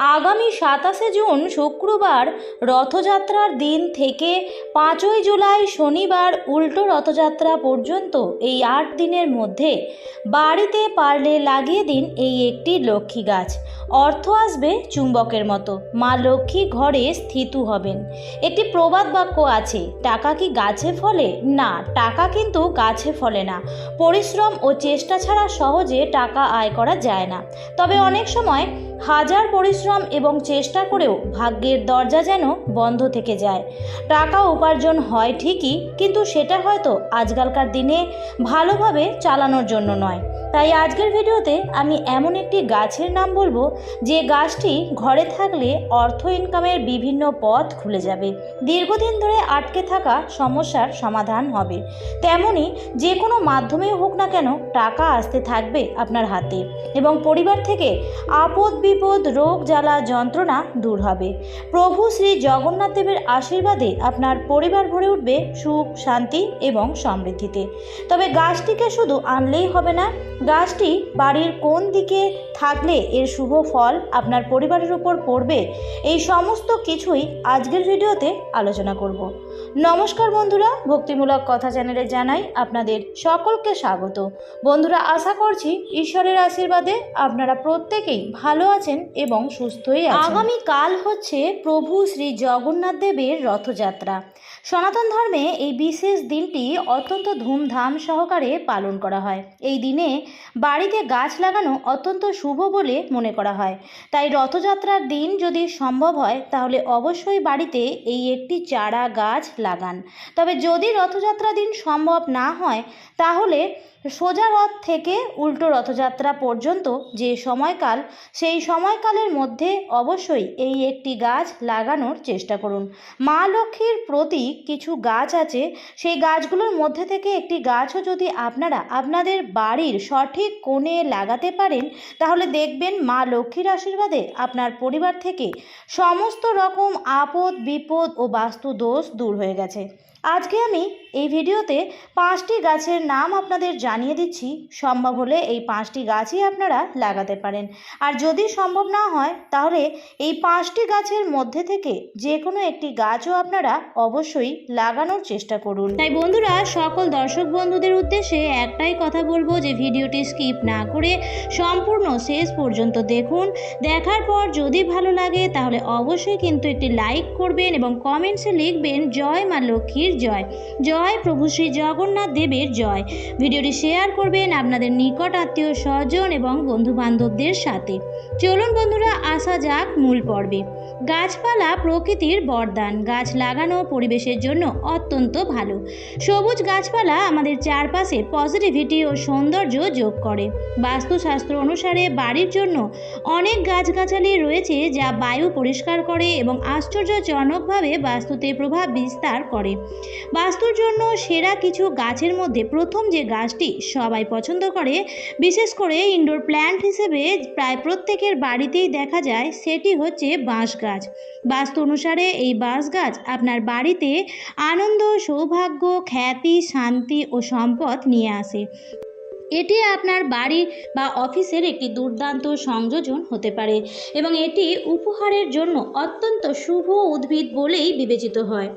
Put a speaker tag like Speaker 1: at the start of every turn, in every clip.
Speaker 1: আগামী 27শে জুন শুক্রবার রথযাত্রার দিন থেকে 5ই জুলাই শনিবার উল্টো রথযাত্রা পর্যন্ত এই 8 দিনের মধ্যে বাড়িতে পারলে লাগিয়ে দিন এই একটি লক্ষ্মী গাছ। অর্থ আসবে চুম্বকের মতো, মা লক্ষ্মী ঘরে স্থিত হবেন। একটি প্রবাদ বাক্য আছে, টাকা কি গাছে ফলে? না, টাকা কিন্তু গাছে ফলে না। পরিশ্রম ও চেষ্টা ছাড়া সহজে টাকা আয় করা যায় না। তবে অনেক সময় হাজার পরিশ্রম এবং চেষ্টা করেও ভাগ্যের দরজা যেন বন্ধ থেকে যায়। টাকা উপার্জন হয় ঠিকই, কিন্তু সেটা হয়তো আজকালকার দিনে ভালোভাবে চালানোর জন্য নয়। তাই আজকের ভিডিওতে আমি এমন একটি গাছের নাম বলবো যে গাছটি ঘরে থাকলে অর্থ ইনকামের বিভিন্ন পথ খুলে যাবে, দীর্ঘদিন ধরে আটকে থাকা সমস্যার সমাধান হবে। তেমনি যে কোনো মাধ্যমেই হোক না কেন টাকা আসতে থাকবে আপনার হাতে এবং পরিবার থেকে আপদ বিপদ রোগ জ্বালা যন্ত্রণা দূর হবে। প্রভু শ্রী জগন্নাথ দেবের আশীর্বাদে আপনার পরিবার ভরে উঠবে সুখ শান্তি এবং সমৃদ্ধিতে। তবে গাছটিকে শুধু আনলেই হবে না, গাছটি বাড়ির কোন দিকে থাকলে এর শুভ ফল আপনার পরিবারের উপর পড়বে, এই সমস্ত কিছুই আজকের ভিডিওতে আলোচনা করব। নমস্কার বন্ধুরা, ভক্তিমূলক কথা চ্যানেলে জানাই আপনাদের সকলকে স্বাগত। বন্ধুরা, আশা করছি ঈশ্বরের আশীর্বাদে আপনারা প্রত্যেকেই ভালো আছেন এবং সুস্থই আছেন। আগামীকাল হচ্ছে প্রভু শ্রী জগন্নাথ দেবের রথযাত্রা। সনাতন ধর্মে এই বিশেষ দিনটি অত্যন্ত ধুমধাম সহকারে পালন করা হয়। এই দিনে বাড়িতে গাছ লাগানো অত্যন্ত শুভ বলে মনে করা হয়। তাই রথযাত্রার দিন যদি সম্ভব হয় তাহলে অবশ্যই বাড়িতে এই একটি চারা গাছ লাগান। তবে যদি রথযাত্রা দিন সম্ভব না হয় তাহলে সোজা রথ থেকে উল্টো রথযাত্রা পর্যন্ত যে সময়কাল, সেই সময়কালের মধ্যে অবশ্যই এই একটি গাছ লাগানোর চেষ্টা করুন। মা লক্ষ্মীর প্রতি কিছু গাছ আছে, সেই গাছগুলোর মধ্যে থেকে একটি গাছও যদি আপনারা আপনাদের বাড়ির সঠিক কোণে লাগাতে পারেন তাহলে দেখবেন মা লক্ষ্মীর আশীর্বাদে আপনার পরিবার থেকে সমস্ত রকম আপদ বিপদ ও বাস্তু দোষ দূর হয়ে গেছে। আজকে আমি এই ভিডিওতে 5টি গাছের নাম আপনাদের জানিয়ে দিচ্ছি। সম্ভব হলে এই 5টি গাছই আপনারা লাগাতে পারেন, আর যদি সম্ভব না হয় তাহলে এই 5টি গাছের মধ্যে থেকে যে কোনো একটি গাছও আপনারা অবশ্যই লাগানোর চেষ্টা করুন। তাই বন্ধুরা, সকল দর্শক বন্ধুদের উদ্দেশ্যে একটাই কথা বলবো যে ভিডিওটি স্কিপ না করে সম্পূর্ণ শেষ পর্যন্ত দেখুন। দেখার পর যদি ভালো লাগে তাহলে অবশ্যই কিন্তু একটি লাইক করবেন এবং কমেন্টসে লিখবেন জয় মা লক্ষ্মীর জয়, জয় প্রভু শ্রী জগন্নাথ দেবের জয়। ভিডিওটি শেয়ার করবেন আপনাদের নিকট আত্মীয় স্বজন এবং বন্ধু বান্ধবদের সাথে। চলুন বন্ধুরা, আসা যাক মূল পর্বে। গাছপালা প্রকৃতির বরদান। গাছ লাগানো পরিবেশের জন্য অত্যন্ত ভালো। সবুজ গাছপালা আমাদের চারপাশে পজিটিভিটি ও সৌন্দর্য যোগ করে। বাস্তুশাস্ত্র অনুসারে বাড়ির জন্য অনেক গাছগাছালি রয়েছে যা বায়ু পরিষ্কার করে এবং আশ্চর্যজনকভাবে বাস্তুতে প্রভাব বিস্তার করে। বাস্তুর জন্য সেরা কিছু গাছের মধ্যে প্রথম যে গাছটি সবাই পছন্দ করে, বিশেষ করে ইনডোর প্ল্যান্ট হিসেবে প্রায় প্রত্যেকের বাড়িতেই দেখা যায়, সেটি হচ্ছে বাঁশ গাছ। বাস্তু অনুসারে এই বাঁশ গাছ আপনার বাড়িতে আনন্দ, সৌভাগ্য, খ্যাতি, শান্তি ও সম্পদ নিয়ে আসে। এটি আপনার বাড়ি বা অফিসের একটি দুর্দান্ত সংযোজন হতে পারে এবং এটি উপহারের জন্য অত্যন্ত শুভ উদ্ভিদ বলেই বিবেচিত হয়।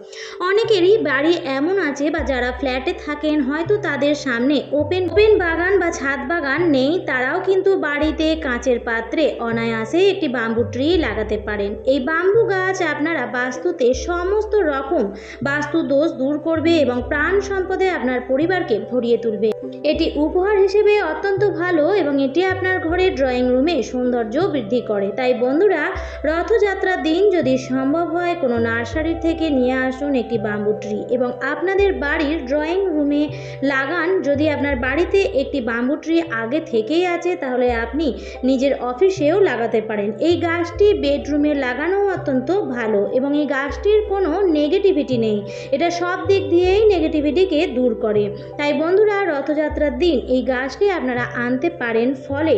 Speaker 1: অনেকেরই বাড়ি এমন আছে বা যারা ফ্ল্যাটে থাকেন, হয়তো তাদের সামনে ওপেন বাগান বা ছাদ বাগান নেই, তারাও কিন্তু বাড়িতে কাঁচের পাত্রে অনায়াসে একটি বাম্বু ট্রি লাগাতে পারেন। এই বাম্বু গাছ আপনারা বাস্তুতে সমস্ত রকম বাস্তু দোষ দূর করবে এবং প্রাণ সম্পদে আপনার পরিবারকে ভরিয়ে তুলবে। এটি উপহার হিসেবে অত্যন্ত ভালো এবং এটি আপনার ঘরের ড্রয়িং রুমে সৌন্দর্য বৃদ্ধি করে। তাই বন্ধুরা, রথযাত্রার দিন যদি সম্ভব হয় কোনো নার্সারি থেকে নিয়ে আসুন একটি বাম্বু ট্রি এবং আপনাদের বাড়ির ড্রয়িং রুমে লাগান। যদি আপনার বাড়িতে একটি বাম্বু ট্রি আগে থেকেই আছে তাহলে আপনি নিজের অফিসেও লাগাতে পারেন। এই গাছটি বেডরুমে লাগানো অত্যন্ত ভালো এবং এই গাছটির কোনো নেগেটিভিটি নেই, এটা সব দিক দিয়েই নেগেটিভিটিকে দূর করে। তাই বন্ধুরা, রথযাত্রার দিন এই গাছটি আপনারা আনতে পারেন। ফলে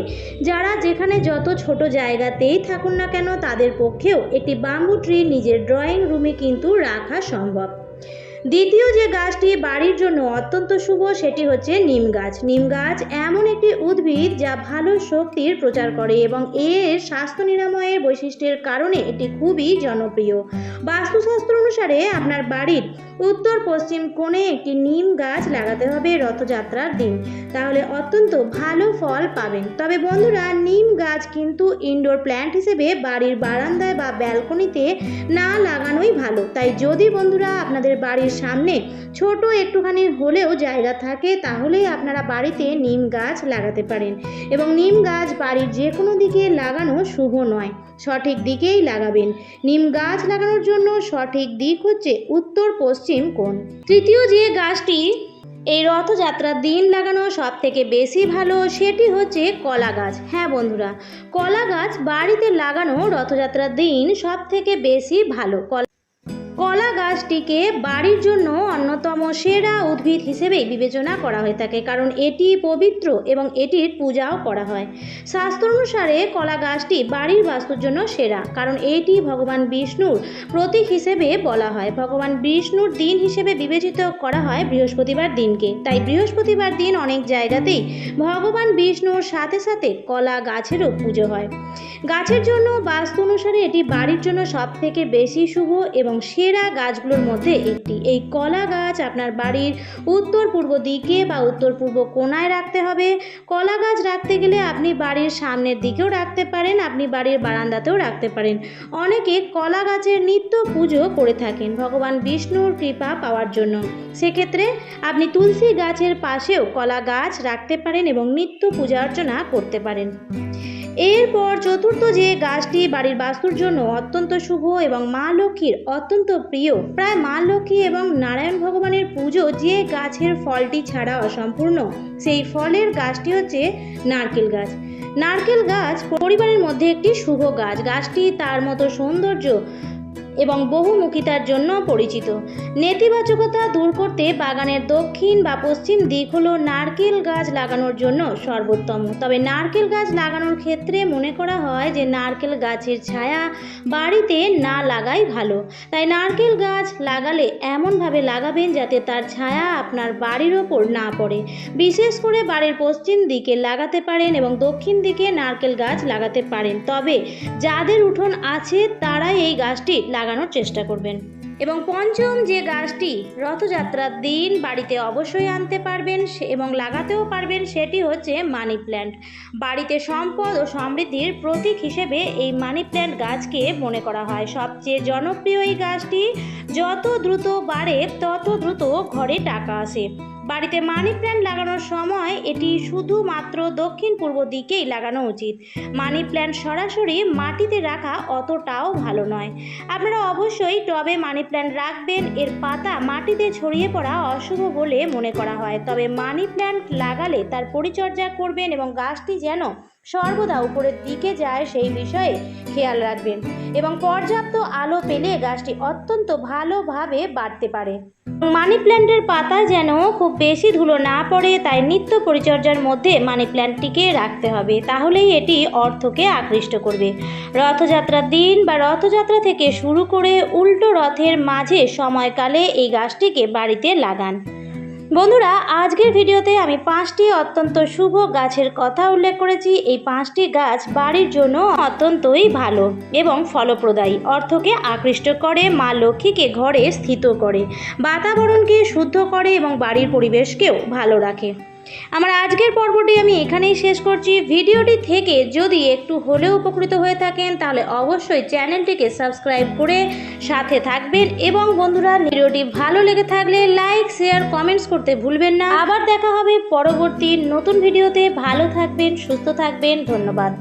Speaker 1: যারা যেখানে যত ছোট জায়গাতেই থাকুন না কেন তাদের পক্ষেও একটি বাম্বু ট্রি নিজের ড্রয়িং রুমে কিন্তু রাখা সম্ভব। দ্বিতীয় যে গাছটি বাড়ির জন্য অত্যন্ত শুভ সেটি হচ্ছে নিম গাছ। নিম গাছ এমন একটি উদ্ভিদ যা ভালো শক্তির প্রচার করে এবং এর স্বাস্থ্য নিরাময়ের বৈশিষ্ট্যের কারণে এটি খুবই জনপ্রিয়। বাস্তুশাস্ত্র অনুসারে আপনার বাড়ির উত্তর পশ্চিম কোণে একটি নিম গাছ লাগাতে হবে রথযাত্রার দিন, তাহলে অত্যন্ত ভালো ফল পাবেন। তবে বন্ধুরা, নিম গাছ কিন্তু ইনডোর প্ল্যান্ট হিসেবে বাড়ির বারান্দায় বা ব্যালকনিতে না লাগানোই ভালো। তাই যদি বন্ধুরা আপনাদের বাড়ির সামনে ছোট একটুখানি হলেও জায়গা থাকে তাহলেই আপনারা বাড়িতে নিম গাছ লাগাতে পারেন। এবং নিম গাছ বাড়ির যে কোনো দিকে লাগানো শুভ নয়, সঠিক দিকেই লাগাবেন। নিম গাছ লাগানোর জন্য সঠিক দিক হচ্ছে উত্তর পশ্চিম কোণ। তৃতীয় যে গাছটি এই রথযাত্রার দিন লাগানো সব থেকে বেশি ভালো সেটি হচ্ছে কলা গাছ। হ্যাঁ বন্ধুরা, কলা গাছ বাড়িতে লাগানো রথযাত্রার দিন সব থেকে বেশি ভালো। কলা গাছটিকে বাড়ির জন্য অন্যতম সেরা উদ্ভিদ হিসেবেই বিবেচনা করা হয়ে থাকে, কারণ এটি পবিত্র এবং এটির পূজাও করা হয়। শাস্ত্র অনুসারে কলা গাছটি বাড়ির বাস্তুর জন্য সেরা, কারণ এটি ভগবান বিষ্ণুর প্রতীক হিসেবে বলা হয়। ভগবান বিষ্ণুর দিন হিসেবে বিবেচিত করা হয় বৃহস্পতিবার দিনকে, তাই বৃহস্পতিবার দিন অনেক জায়গাতেই ভগবান বিষ্ণুর সাথে সাথে কলা গাছেরও পুজো হয়। গাছের জন্য বাস্তু অনুসারে এটি বাড়ির জন্য সব থেকে বেশি শুভ এবং সেরা গাছগুলোর মধ্যে একটি। এই কলা গাছ আপনার বাড়ির উত্তর পূর্ব দিকে বা উত্তর পূর্ব কোণায় রাখতে হবে। কলা গাছ রাখতে গেলে আপনি বাড়ির সামনের দিকেও রাখতে পারেন, আপনি বাড়ির বারান্দাতেও রাখতে পারেন। অনেকে কলা গাছের নিত্য পুজো করে থাকেন ভগবান বিষ্ণুর কৃপা পাওয়ার জন্য। সেক্ষেত্রে আপনি তুলসী গাছের পাশেও কলা গাছ রাখতে পারেন এবং নিত্য পূজা অর্চনা করতে পারেন। এরপর চতুর্থ যে গাছটি বাড়ির বাস্তুর জন্য অত্যন্ত শুভ এবং মা লক্ষ্মীর অত্যন্ত প্রিয়, প্রায় মা লক্ষ্মী এবং নারায়ণ ভগবানের পুজো যে গাছের ফলটি ছাড়া অসম্পূর্ণ, সেই ফলের গাছটি হচ্ছে নারকেল গাছ। নারকেল গাছ পরিবারের মধ্যে একটি শুভ গাছ। গাছটি তার মতো সৌন্দর্য এবং বহুমুখিতার জন্য পরিচিত। নেতিবাচকতা দূর করতে বাগানের দক্ষিণ বা পশ্চিম দিক হলো নারকেল গাছ লাগানোর জন্য সর্বোত্তম। তবে নারকেল গাছ লাগানোর ক্ষেত্রে মনে করা হয় যে নারকেল গাছের ছায়া বাড়িতে না লাগাই ভালো। তাই নারকেল গাছ লাগালে এমনভাবে লাগাবেন যাতে তার ছায়া আপনার বাড়ির ওপর না পড়ে। বিশেষ করে বাড়ির পশ্চিম দিকে লাগাতে পারেন এবং দক্ষিণ দিকে নারকেল গাছ লাগাতে পারেন। তবে যাদের উঠোন আছে তারাই এই গাছটি লাগানোর চেষ্টা করবেন। এবং পঞ্চম যে গাছটি রথযাত্রার দিন বাড়িতে অবশ্যই আনতে পারবেন এবং লাগাতেও পারবেন সেটি হচ্ছে মানি প্ল্যান্ট। বাড়িতে সম্পদ ও সমৃদ্ধির প্রতীক হিসেবে এই মানি প্ল্যান্ট গাছকে মনে করা হয়। সবচেয়ে জনপ্রিয় এই গাছটি যত দ্রুত বাড়ে তত দ্রুত ঘরে টাকা আসে। বাড়িতে মানি প্ল্যান্ট লাগানোর সময় এটি শুধুমাত্র দক্ষিণ পূর্ব দিকেই লাগানো উচিত। মানি প্ল্যান্ট সরাসরি মাটিতে রাখা অতটাও ভালো নয়। আপনারা অবশ্যই টবে মানি প্ল্যান্ট রাখবেন। এর পাতা মাটিতে ছড়িয়ে পড়া অশুভ বলে মনে করা হয়। তবে মানি প্ল্যান্ট লাগালে তার পরিচর্যা করবেন এবং গাছটি যেন সর্বদা উপরের দিকে যায় সেই বিষয়ে খেয়াল রাখবেন এবং পর্যাপ্ত আলো পেলে গাছটি অত্যন্ত ভালোভাবে বাড়তে পারে। মানি প্ল্যান্টের পাতায় যেন খুব বেশি ধুলো না পড়ে, তাই নিত্য পরিচর্যার মধ্যে মানি প্ল্যান্টটিকে রাখতে হবে, তাহলেই এটি অর্থকে আকৃষ্ট করবে। রথযাত্রার দিন বা রথযাত্রা থেকে শুরু করে উল্টো রথের মাঝে সময়কালে এই গাছটিকে বাড়িতে লাগান। বন্ধুরা, আজকের ভিডিওতে আমি 5টি অত্যন্ত শুভ গাছের কথা উল্লেখ করেছি। এই 5টি গাছ বাড়ির জন্য অত্যন্তই ভালো এবং ফলপ্রদায়ী, অর্থকে আকৃষ্ট করে, মা লক্ষ্মীকে ঘরে স্থিত করে, বাতাবরণকে শুদ্ধ করে এবং বাড়ির পরিবেশকেও ভালো রাখে। আমার আজকের পর্বটি আমি এখানেই শেষ করছি। ভিডিওটি থেকে যদি একটু হলেও উপকৃত হয়ে থাকেন তাহলে অবশ্যই চ্যানেলটিকে সাবস্ক্রাইব করে সাথে থাকবেন এবং বন্ধুরা, ভিডিওটি ভালো লেগে থাকলে লাইক, শেয়ার, কমেন্টস করতে ভুলবেন না। আবার দেখা হবে পরবর্তী নতুন ভিডিওতে। ভালো থাকবেন, সুস্থ থাকবেন। ধন্যবাদ।